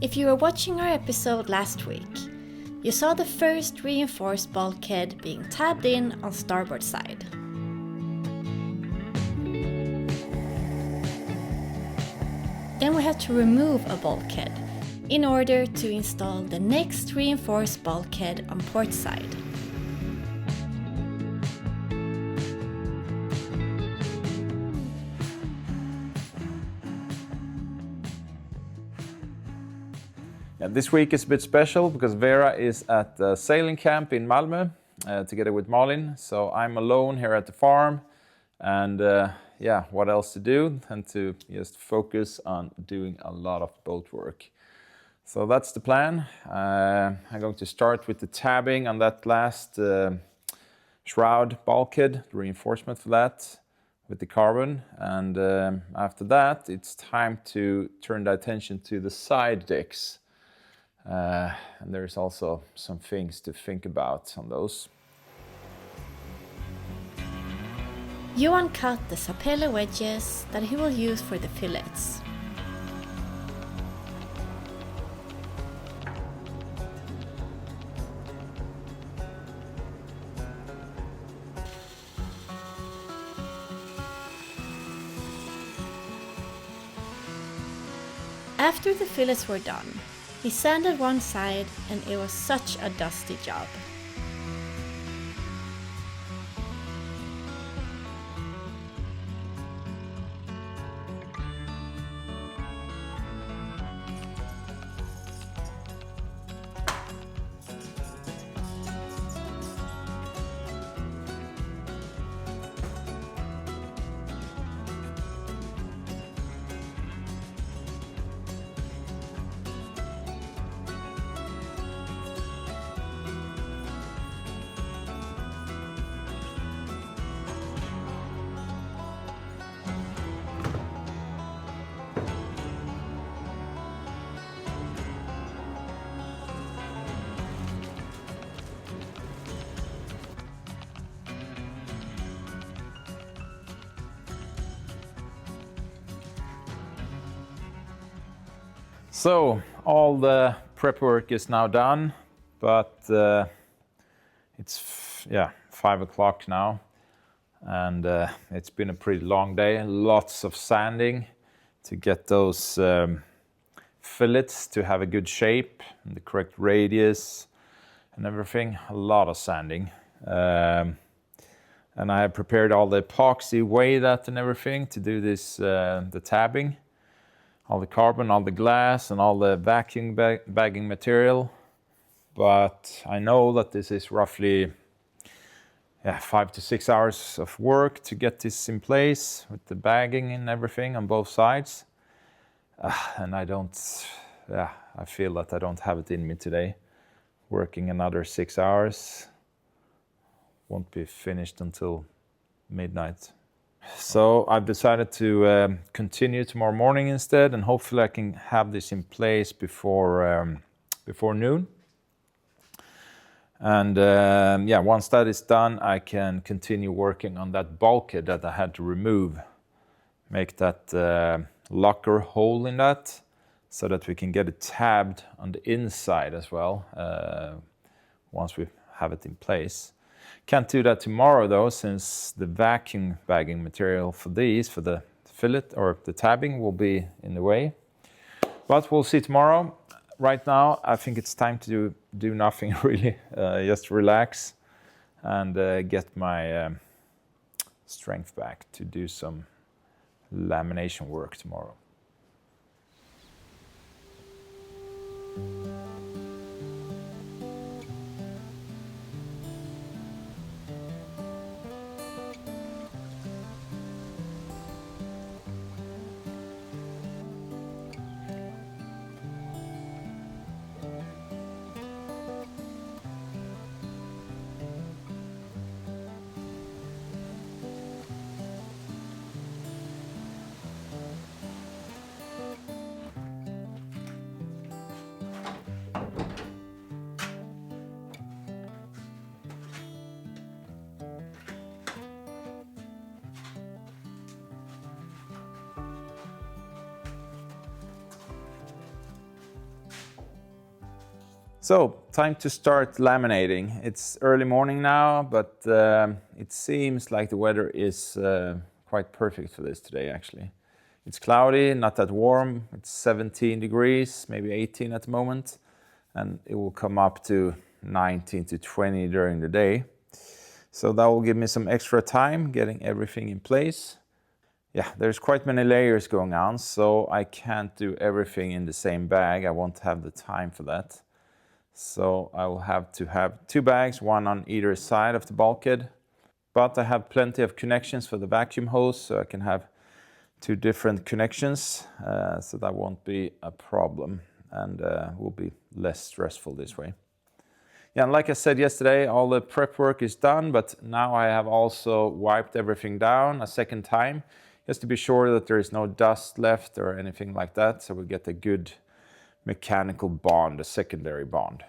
If you were watching our episode last week, you saw the first reinforced bulkhead being tabbed in on starboard side. Then we had to remove a bulkhead in order to install the next reinforced bulkhead on port side. This week is a bit special because Vera is at the sailing camp in Malmö together with Malin. So I'm alone here at the farm and what else to do than to just focus on doing a lot of boat work. So that's the plan. I'm going to start with the tabbing on that last shroud bulkhead, the reinforcement for that with the carbon. And after that, it's time to turn the attention to the side decks. And there's also some things to think about on those. Johan cut the sapele wedges that he will use for the fillets. After the fillets were done, he sanded one side and it was such a dusty job. So all the prep work is now done, but it's 5 o'clock now, and it's been a pretty long day. Lots of sanding to get those fillets to have a good shape and the correct radius and everything. A lot of sanding, and I have prepared all the epoxy, weigh that and everything to do this the tabbing. All the carbon, all the glass, and all the vacuum bagging material. But I know that this is roughly 5 to 6 hours of work to get this in place with the bagging and everything on both sides. And I feel that I don't have it in me today. Working another 6 hours. Won't be finished until midnight. So I've decided to continue tomorrow morning instead, and hopefully I can have this in place before noon. And once that is done, I can continue working on that bulkhead that I had to remove. Make that locker hole in that, so that we can get it tabbed on the inside as well, once we have it in place. Can't do that tomorrow though, since the vacuum bagging material for the fillet or the tabbing will be in the way. But we'll see tomorrow. Right now, I think it's time to do nothing really, just relax and get my strength back to do some lamination work tomorrow. So, time to start laminating. It's early morning now, but it seems like the weather is quite perfect for this today actually. It's cloudy, not that warm. It's 17 degrees, maybe 18 at the moment, and it will come up to 19 to 20 during the day. So that will give me some extra time getting everything in place. Yeah, there's quite many layers going on, so I can't do everything in the same bag. I won't have the time for that. So I will have to have 2 bags, one on either side of the bulkhead. But I have plenty of connections for the vacuum hose, so I can have 2 different connections, so that won't be a problem and will be less stressful this way. Yeah, and like I said yesterday, all the prep work is done, but now I have also wiped everything down a second time, just to be sure that there is no dust left or anything like that, so we get a good mechanical bond, a secondary bond.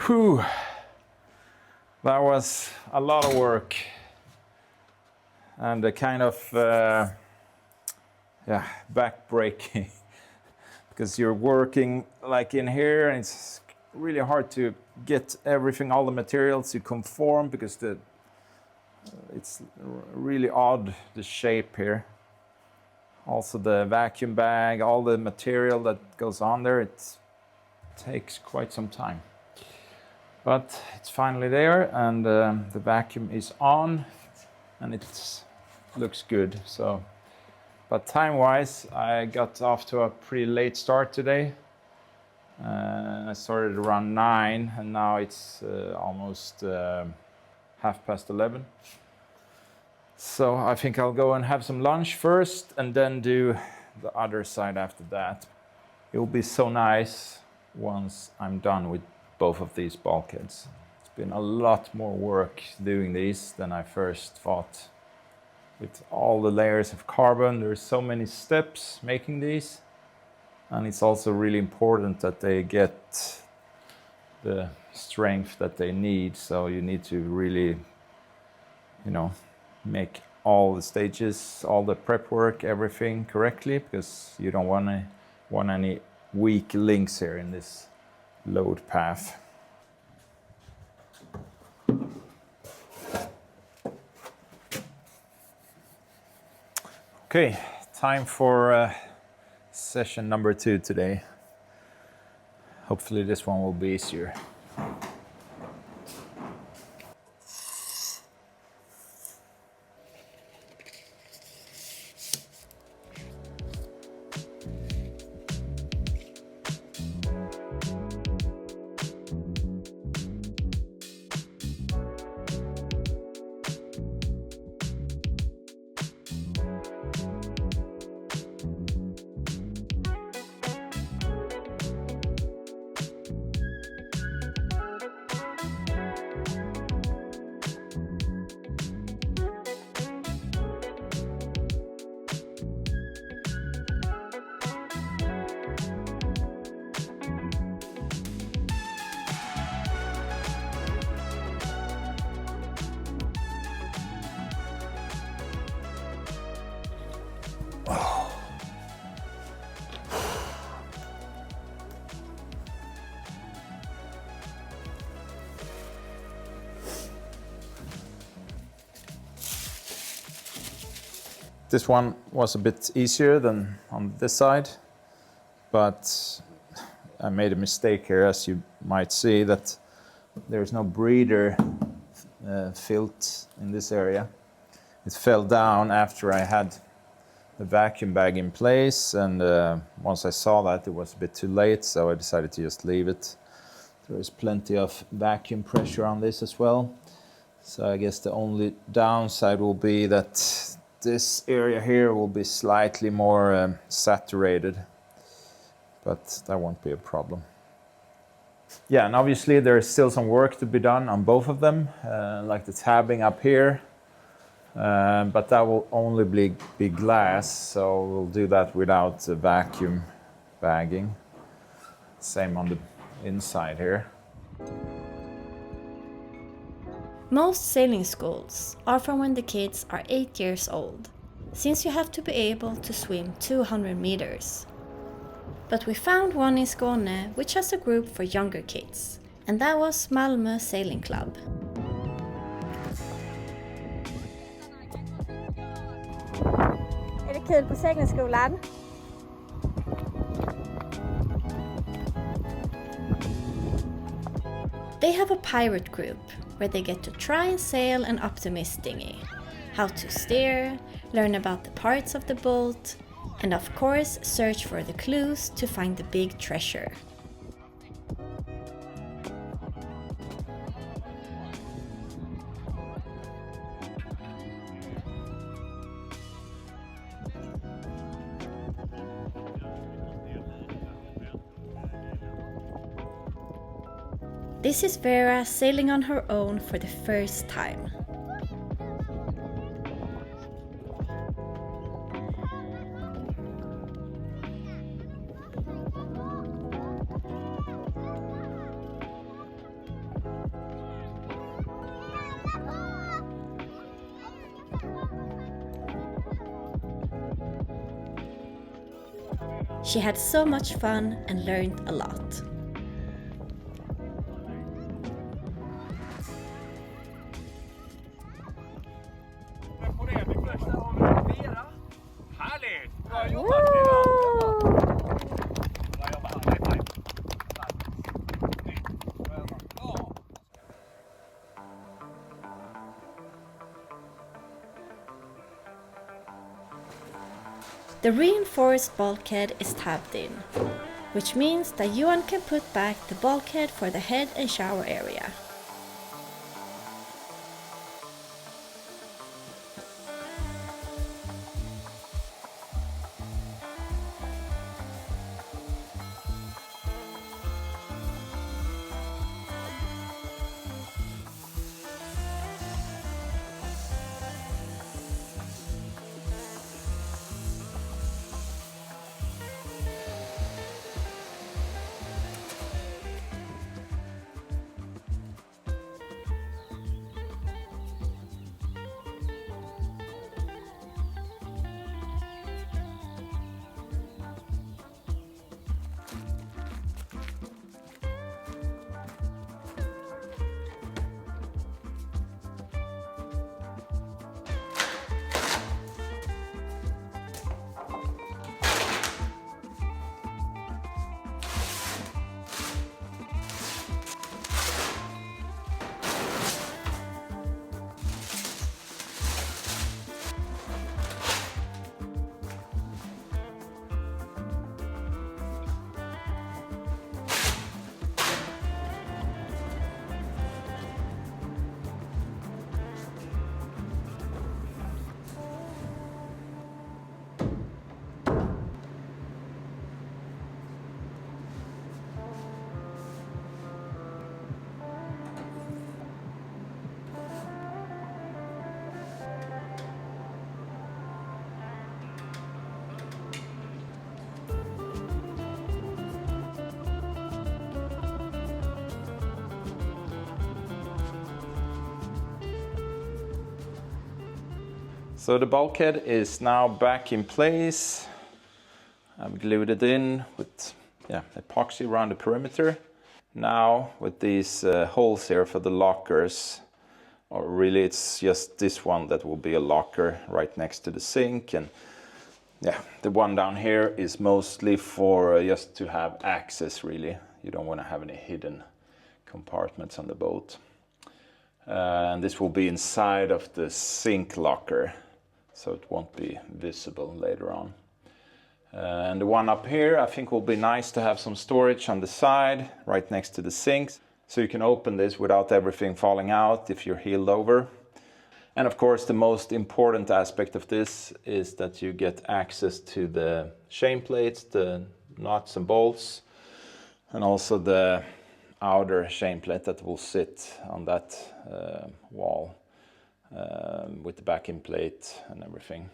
Whew, that was a lot of work and a kind of back breaking because you're working like in here and it's really hard to get everything, all the materials to conform because it's really odd, the shape here. Also the vacuum bag, all the material that goes on there, it takes quite some time. But it's finally there and the vacuum is on and it looks good. So, but time-wise, I got off to a pretty late start today. I started around 9 and now it's almost 11:30. So I think I'll go and have some lunch first and then do the other side after that. It will be so nice once I'm done with both of these bulkheads. It's been a lot more work doing these than I first thought. With all the layers of carbon, there's so many steps making these. And it's also really important that they get the strength that they need. So you need to really, make all the stages, all the prep work, everything correctly, because you don't want any weak links here in this load path. Okay, time for session number 2 today. Hopefully this one will be easier. This one was a bit easier than on this side, but I made a mistake here, as you might see, that there's no breather filth in this area. It fell down after I had the vacuum bag in place, and once I saw that, it was a bit too late, so I decided to just leave it. There is plenty of vacuum pressure on this as well, so I guess the only downside will be that this area here will be slightly more saturated, but that won't be a problem. Yeah, and obviously there is still some work to be done on both of them, like the tabbing up here, but that will only be glass, so we'll do that without vacuum bagging. Same on the inside here. Most sailing schools are from when the kids are 8 years old, since you have to be able to swim 200 meters. But we found one in Skåne which has a group for younger kids, and that was Malmö Sailing Club. Är det kul på seglingsskolan? They have a pirate group where they get to try and sail an optimist dinghy, how to steer, learn about the parts of the boat, and of course search for the clues to find the big treasure. This is Vera sailing on her own for the first time. She had so much fun and learned a lot. Vera. Härligt! Bra jobbat, Vera! Bra jobbat. High five. The reinforced bulkhead is tabbed in, which means that Johan can put back the bulkhead for the head and shower area. So the bulkhead is now back in place. I've glued it in with epoxy around the perimeter. Now with these holes here for the lockers, or really it's just this one that will be a locker right next to the sink. And yeah, the one down here is mostly for just to have access, really. You don't want to have any hidden compartments on the boat. And this will be inside of the sink locker, so it won't be visible later on. And the one up here, I think will be nice to have some storage on the side, right next to the sinks. So you can open this without everything falling out if you're heeled over. And of course, the most important aspect of this is that you get access to the chain plates, the nuts and bolts, and also the outer chain plate that will sit on that wall with the backing plate and everything.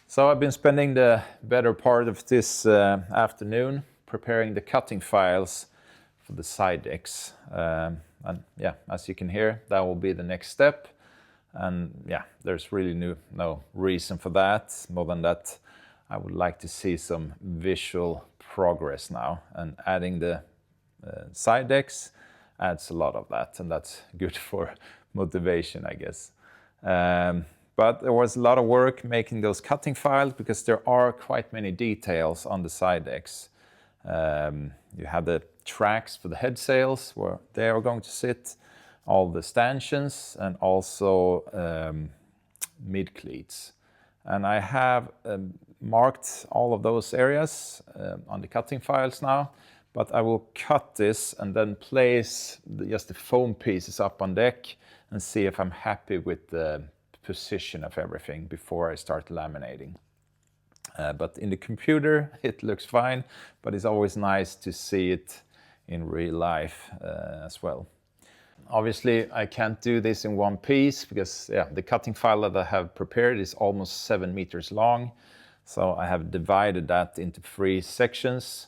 So I've been spending the better part of this afternoon preparing the cutting files for the side decks. And yeah, as you can hear, that will be the next step. And yeah, there's really no reason for that, more than that I would like to see some visual progress now. And adding the side decks adds a lot of that, and that's good for motivation, I guess. But there was a lot of work making those cutting files because there are quite many details on the side decks. You have the tracks for the head sails where they are going to sit, all the stanchions, and also mid cleats. And I have marked all of those areas on the cutting files now, but I will cut this and then place just the foam pieces up on deck and see if I'm happy with the position of everything before I start laminating. But in the computer it looks fine, but it's always nice to see it in real life as well. Obviously I can't do this in one piece because the cutting file that I have prepared is almost 7 meters long. So I have divided that into 3 sections.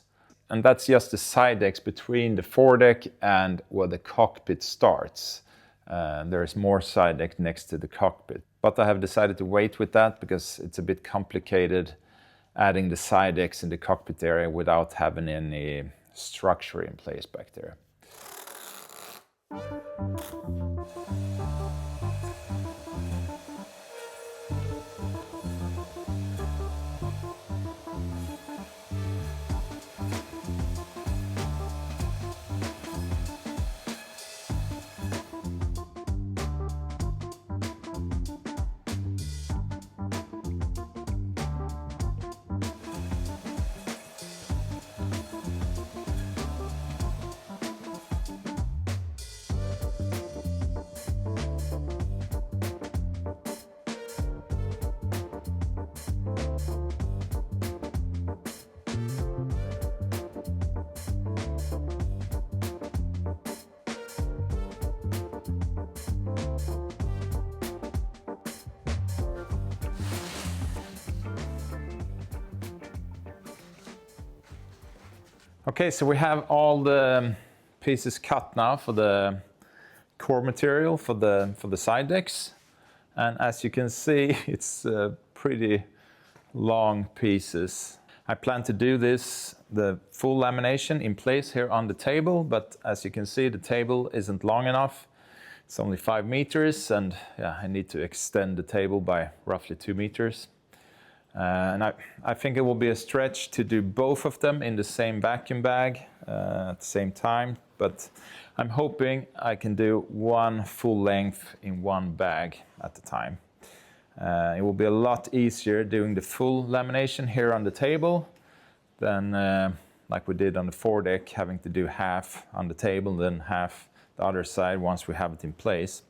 And that's just the side decks between the foredeck and where the cockpit starts. There is more side deck next to the cockpit. But I have decided to wait with that because it's a bit complicated adding the side decks in the cockpit area without having any structure in place back there. Okay, so we have all the pieces cut now for the core material for the side decks. And as you can see, it's pretty long pieces. I plan to do the full lamination in place here on the table, but as you can see, the table isn't long enough. It's only 5 meters, and I need to extend the table by roughly 2 meters. And I think it will be a stretch to do both of them in the same vacuum bag at the same time, but I'm hoping I can do one full length in one bag at a time. It will be a lot easier doing the full lamination here on the table than like we did on the foredeck, having to do half on the table and then half the other side once we have it in place.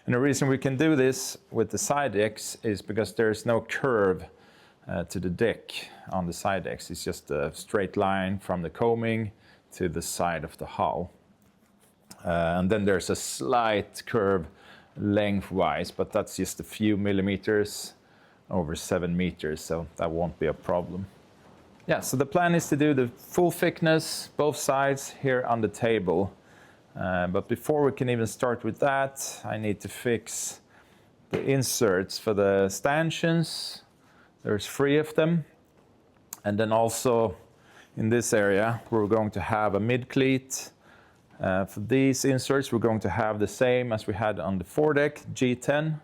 And the reason we can do this with the side decks is because there's no curve to the deck on the side decks. It's just a straight line from the coaming to the side of the hull. And then there's a slight curve lengthwise, but that's just a few millimeters over 7 meters, so that won't be a problem. Yeah, so the plan is to do the full thickness, both sides here on the table. But before we can even start with that, I need to fix the inserts for the stanchions. There's 3 of them. And then also in this area, we're going to have a mid-cleat. For these inserts, we're going to have the same as we had on the foredeck, G10,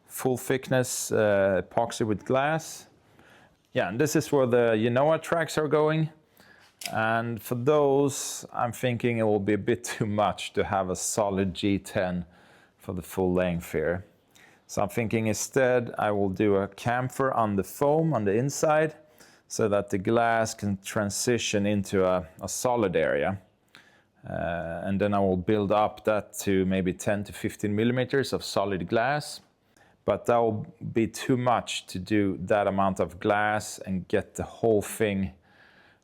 full thickness epoxy with glass. Yeah, and this is where the Genoa tracks are going. And for those, I'm thinking it will be a bit too much to have a solid G10 for the full length here. So I'm thinking instead I will do a chamfer on the foam on the inside so that the glass can transition into a solid area. And then I will build up that to maybe 10 to 15 millimeters of solid glass. But that will be too much to do that amount of glass and get the whole thing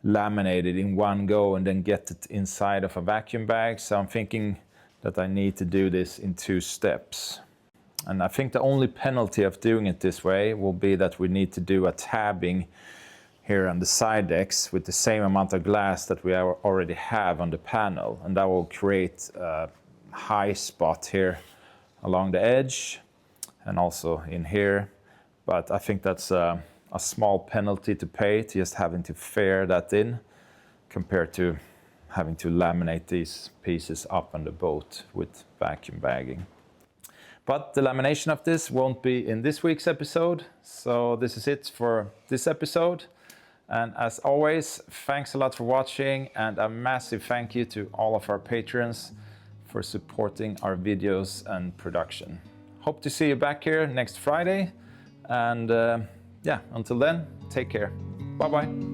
laminated in one go and then get it inside of a vacuum bag. So I'm thinking that I need to do this in 2 steps. And I think the only penalty of doing it this way will be that we need to do a tabbing here on the side decks with the same amount of glass that we already have on the panel. And that will create a high spot here along the edge and also in here. But I think that's a small penalty to pay, to just having to fare that in compared to having to laminate these pieces up on the boat with vacuum bagging. But the lamination of this won't be in this week's episode. So this is it for this episode. And as always, thanks a lot for watching, and a massive thank you to all of our patrons for supporting our videos and production. Hope to see you back here next Friday. And yeah, until then, take care. Bye-bye.